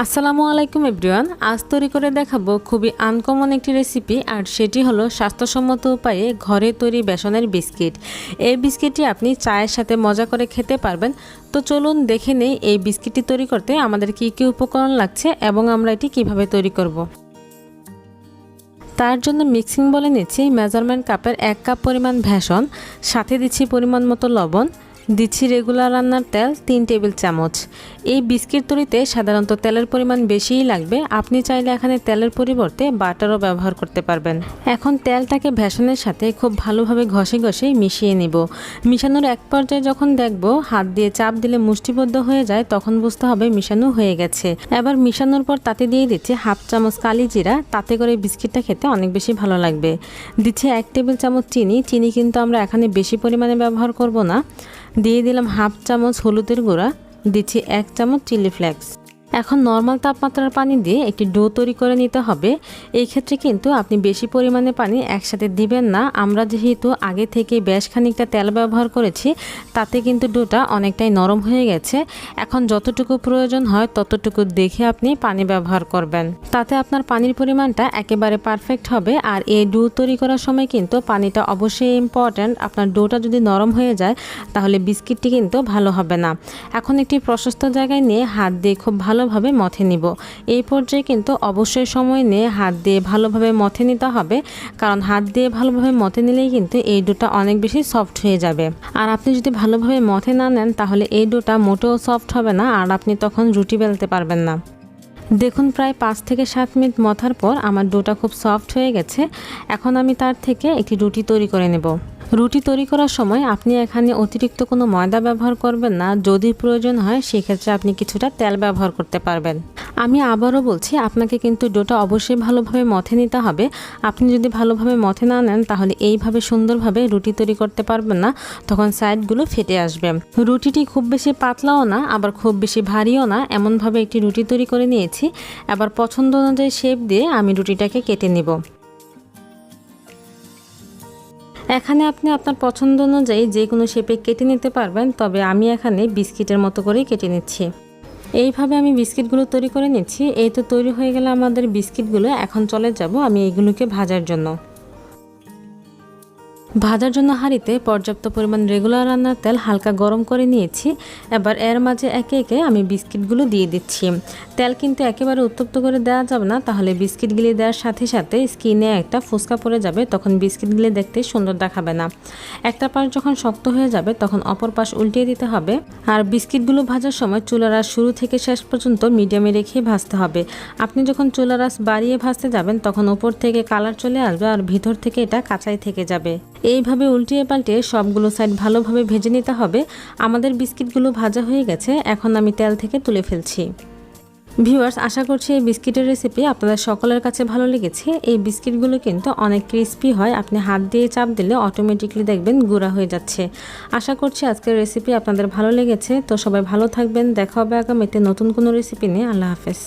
আসসালামু আলাইকুম এভরিওয়ান। আজ তৈরি করে দেখাবো খুবই আনকমন একটি রেসিপি, আর সেটি হলো স্বাস্থ্যসম্মত উপায়ে ঘরে তৈরি বেসনের বিস্কিট। এই বিস্কিটটি আপনি চায়ের সাথে মজা করে খেতে পারবেন। তো চলুন দেখে নেই এই বিস্কিটটি তৈরি করতে আমাদের কী কী উপকরণ লাগছে এবং আমরা এটি কিভাবে তৈরি করব। তার জন্য মিক্সিং বলে নিচ্ছি মেজারমেন্ট কাপের 1 কাপ পরিমাণ বেসন, সাথে দিচ্ছি পরিমাণ মতো লবণ, দিচ্ছি রেগুলার রান্নার তেল 3 টেবিল চামচ। এই বিস্কিট তৈরিতে সাধারণত তেলের পরিমাণ বেশিই লাগবে, আপনি চাইলে এখানে তেলের পরিবর্তে বাটারও ব্যবহার করতে পারবেন। এখন তেলটাকে বেসনের সাথে খুব ভালোভাবে ঘষে ঘষে মিশিয়ে নিব। মিশানোর এক পর্যায়ে যখন দেখব হাত দিয়ে চাপ দিলে মুষ্টিবদ্ধ হয়ে যায়, তখন বুঝতে হবে মিশানো হয়ে গেছে। এবার মিশানোর পর তাতে দিয়ে দিচ্ছি 1/2 চামচ কালি জিরা, তাতে করে বিস্কিটটা খেতে অনেক বেশি ভালো লাগবে। দিচ্ছি 1 টেবিল চামচ চিনি কিন্তু আমরা এখানে বেশি পরিমাণে ব্যবহার করব না। দিয়ে দিলাম 1/2 চামচ হলুদের গুঁড়া, দিচ্ছি 1 চামচ চিলি ফ্লেক্স। এখন নর্মাল তাপমাত্রার পানি দিয়ে একটি ডো তৈরি করে নিতে হবে। এই ক্ষেত্রে কিন্তু আপনি বেশি পরিমাণে পানি একসাথে দিবেন না। আমরা যেহেতু আগে থেকে বেশ খানিকটা তেল ব্যবহার করেছি, তাতে কিন্তু ডোটা অনেকটাই নরম হয়ে গেছে। এখন যতটুকু প্রয়োজন হয় ততটুকু দেখে আপনি পানি ব্যবহার করবেন, তাতে আপনার পানির পরিমাণটা একেবারে পারফেক্ট হবে। আর এই ডো তৈরি করার সময় কিন্তু পানিটা অবশ্যই ইম্পর্ট্যান্ট। আপনার ডোটা যদি নরম হয়ে যায় তাহলে বিস্কিটটি কিন্তু ভালো হবে না। এখন একটি প্রশস্ত জায়গায় নিয়ে হাত দিয়ে খুব ভালোভাবে মথে নিব। এই পর্যায়ে কিন্তু অবশ্যই সময় নিয়ে হাত দিয়ে ভালোভাবে মথে নিতে হবে, কারণ হাত দিয়ে ভালোভাবে মথে নিলেই কিন্তু এই ডোটা অনেক বেশি সফট হয়ে যাবে। আর আপনি যদি ভালোভাবে মথে না নেন তাহলে এই ডোটা মোটেও সফট হবে না, আর আপনি তখন রুটি বেলতে পারবেন না। দেখুন প্রায় 5 থেকে 7 মিনিট মথার পর আমার ডোটা খুব সফট হয়ে গেছে। এখন আমি তার থেকে একটি রুটি তৈরি করে নেব। রুটি তৈরি করার সময় আপনি এখানে অতিরিক্ত কোনো ময়দা ব্যবহার করবেন না। যদি প্রয়োজন হয় সেক্ষেত্রে আপনি কিছুটা তেল ব্যবহার করতে পারবেন। আমি আবারও বলছি, আপনাকে কিন্তু ডোটা অবশ্যই ভালোভাবে মথে নিতে হবে। আপনি যদি ভালোভাবে মথে না নেন তাহলে এইভাবে সুন্দরভাবে রুটি তৈরি করতে পারবেন না, তখন সাইডগুলো ফেটে আসবে। রুটিটি খুব বেশি পাতলাও না আবার খুব বেশি ভারীও না, এমনভাবে একটি রুটি তৈরি করে নিয়েছি। এবার পছন্দ অনুযায়ী শেপ দিয়ে আমি রুটিটাকে কেটে নিব। এখানে আপনি আপনার পছন্দ অনুযায়ী যে কোনো শেপে কেটে নিতে পারবেন, তবে আমি এখানে বিস্কিটের মতো করেই কেটে নিচ্ছি। এইভাবে আমি বিস্কিটগুলো তৈরি করে নিচ্ছি। এই তো তৈরি হয়ে গেলে আমাদের বিস্কিটগুলো। এখন চলে যাব আমি এইগুলোকে ভাজার জন্য। ভাজার জন্য হাঁড়িতে পর্যাপ্ত পরিমাণ রেগুলার রান্নার তেল হালকা গরম করে নিয়েছি। এবার এর মাঝে একে একে আমি বিস্কিটগুলো দিয়ে দিচ্ছি। তেল কিন্তু একেবারে উত্তপ্ত করে দেওয়া যাবে না, তাহলে বিস্কিটগুলি দেওয়ার সাথে সাথে স্কিনে একটা ফুসকা পড়ে যাবে, তখন বিস্কিটগুলি দেখতে সুন্দর দেখাবে না। একটা পাশ যখন শক্ত হয়ে যাবে তখন অপর পাশ উল্টিয়ে দিতে হবে। আর বিস্কিটগুলো ভাজার সময় চুলার আঁচ শুরু থেকে শেষ পর্যন্ত মিডিয়ামে রেখে ভাজতে হবে। আপনি যখন চুলার আঁচ বাড়িয়ে ভাজতে যাবেন তখন উপর থেকে কালার চলে আসবে আর ভিতর থেকে এটা কাঁচাই থেকে যাবে। এইভাবে উল্টিয়ে পাল্টিয়ে সবগুলো সাইড ভালোভাবে ভেজে নিতে হবে। আমাদের বিস্কিটগুলো ভাজা হয়ে গেছে, এখন আমি তেল থেকে তুলে ফেলছি। ভিউয়ার্স, আশা করছি এই বিস্কিটের রেসিপি আপনাদের সকলের কাছে ভালো লেগেছে। এই বিস্কিটগুলো কিন্তু অনেক ক্রিস্পি হয়, আপনি হাত দিয়ে চাপ দিলে অটোমেটিকলি দেখবেন গুঁড়া হয়ে যাচ্ছে। আশা করছি আজকের রেসিপি আপনাদের ভালো লেগেছে। তো সবাই ভালো থাকবেন, দেখা হবে আগামীতে নতুন কোনো রেসিপি নিয়ে। আল্লাহ হাফেজ।